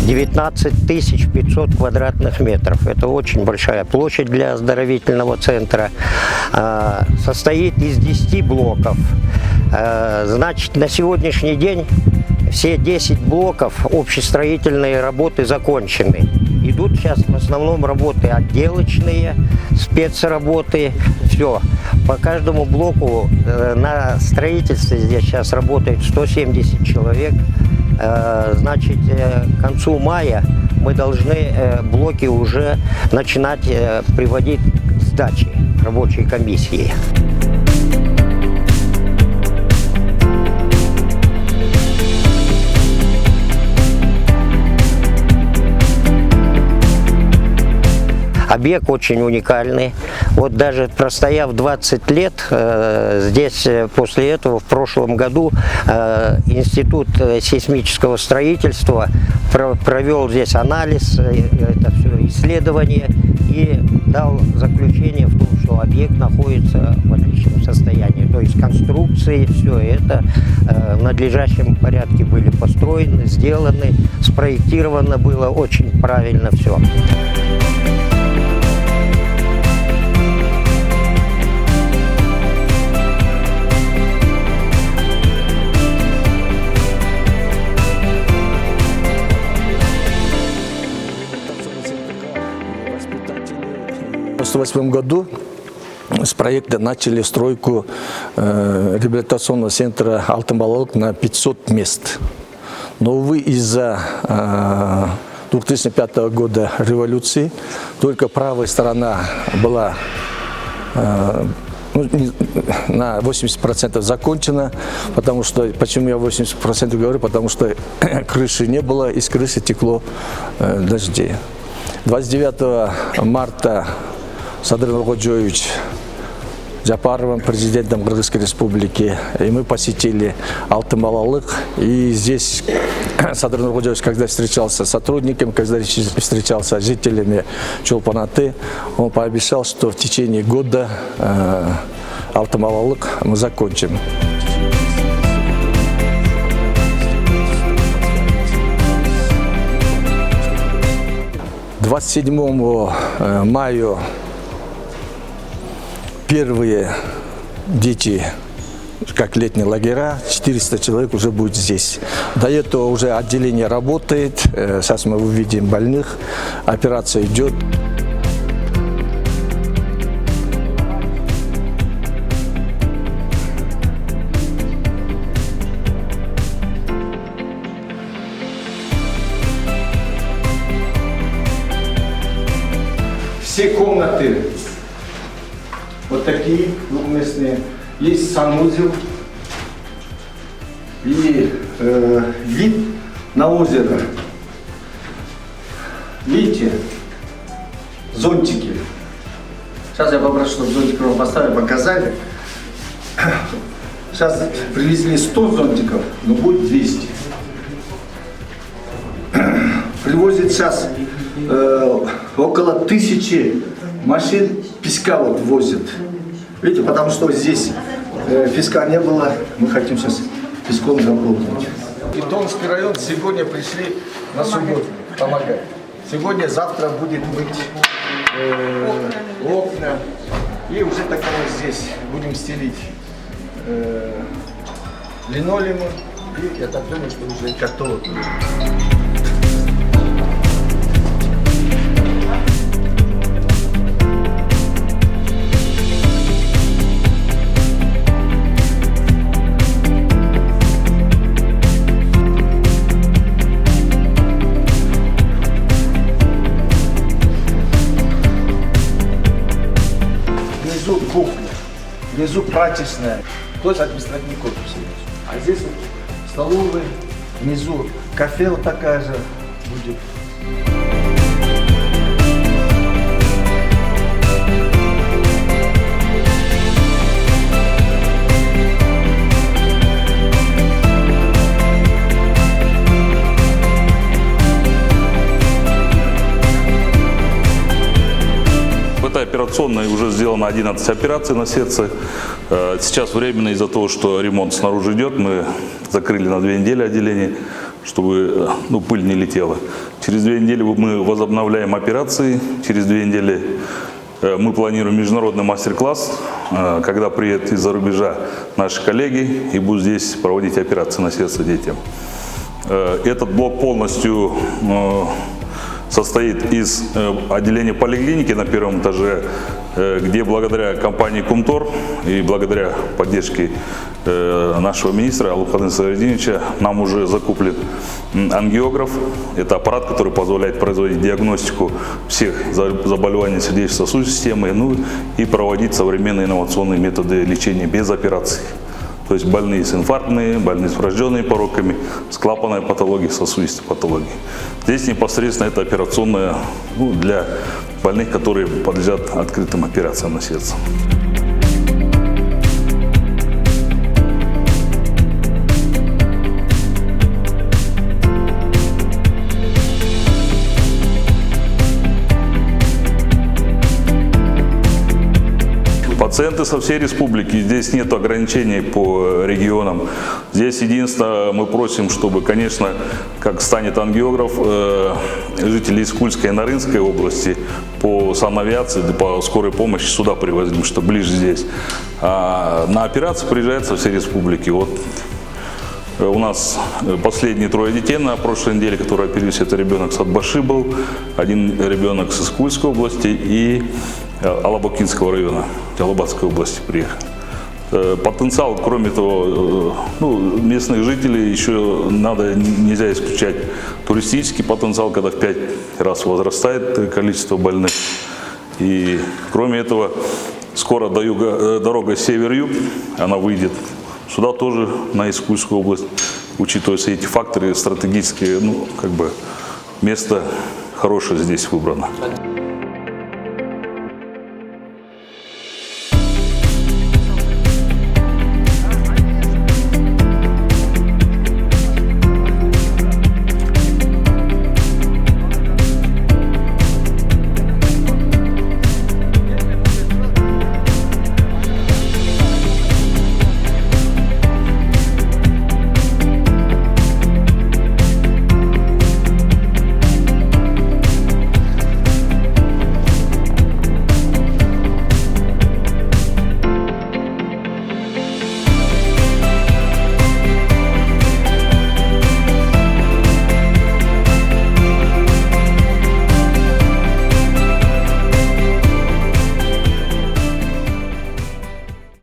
19 500 квадратных метров. Это очень большая площадь для оздоровительного центра. Состоит из 10 блоков. Значит, на сегодняшний день все 10 блоков общестроительные работы закончены. Идут сейчас в основном работы отделочные, спецработы, все. По каждому блоку на строительстве здесь сейчас работает 170 человек. Значит, к концу мая мы должны блоки уже начинать приводить к сдаче рабочей комиссии. Объект очень уникальный. Вот даже простояв 20 лет, здесь после этого в прошлом году Институт сейсмического строительства провел здесь анализ, это все исследование и дал заключение в том, что объект находится в отличном состоянии. То есть конструкции, все это в надлежащем порядке были построены, сделаны, спроектировано было очень правильно все. В 1998 году с проекта начали стройку реабилитационного центра «Алтын балалық» на 500 мест. Но, увы, из-за 2005 года революции только правая сторона была на 80% закончена, потому что, почему я 80% говорю, потому что крыши не было, из крыши текло дожди. 29 марта Садыр Нуркоджоевич Жапаровым, президентом Кыргызской республики, и мы посетили Алтын балалық. И здесь Садыр Нуркоджоевич, когда встречался с сотрудниками, когда встречался с жителями Чолпан-Аты, он пообещал, что в течение года Алтын балалық мы закончим. 27 мая первые дети, как летние лагеря, 400 человек уже будет здесь. До этого уже отделение работает, сейчас мы увидим больных, операция идет. Все комнаты вот такие двухместные. Есть санузел и вид на озеро. Видите, зонтики. Сейчас я попрошу, чтобы зонтики вам поставили, показали. Сейчас привезли 100 зонтиков, но будет 200. Привозят сейчас около 1000 машин песка вот возят. Видите, потому что здесь песка не было, мы хотим сейчас песком заполнить. Итонский район сегодня пришли на субботу помогать. Сегодня, завтра будет быть окна. И уже так вот здесь будем стелить линолеум. И я так думаю, что уже готово. Внизу кухня, внизу прачечная, то есть административный корпус. А здесь вот столовая, внизу кафе вот такая же будет. Операционной уже сделано 11 операций на сердце. Сейчас временно из-за того, что ремонт снаружи идет, мы закрыли на 2 недели отделение, чтобы пыль не летела. Через 2 недели мы возобновляем операции. Через 2 недели мы планируем международный мастер-класс, когда приедут из-за рубежа наши коллеги и будут здесь проводить операции на сердце детям. Этот блок полностью состоит из отделения поликлиники на 1-м этаже, где благодаря компании «Кумтор» и благодаря поддержке нашего министра Алупхана Сайридиновича нам уже закуплен ангиограф. Это аппарат, который позволяет производить диагностику всех заболеваний сердечно-сосудистой системы, и проводить современные инновационные методы лечения без операций. То есть больные с инфарктными, больные с врожденными пороками, с клапанной патологией, сосудистой патологией. Здесь непосредственно это операционная для больных, которые подлежат открытым операциям на сердце. Пациенты со всей республики, здесь нет ограничений по регионам. Здесь единственное, мы просим, чтобы, конечно, как станет ангиограф, жители Искульской и Нарынской области по санавиации, по скорой помощи сюда привозили, что ближе здесь. А на операции приезжают со всей республики. Вот у нас последние 3 детей на прошлой неделе, которые оперировались, это ребенок с Атбаши был, 1 ребенок с Искульской области и Алабакинского района, Алабатской области приехал. Потенциал, кроме того, местных жителей еще нельзя исключать туристический потенциал, когда в 5 раз возрастает количество больных. И кроме этого, скоро дорога север-юг, она выйдет сюда тоже, на Искульскую область, учитывая все эти факторы стратегические, место хорошее здесь выбрано.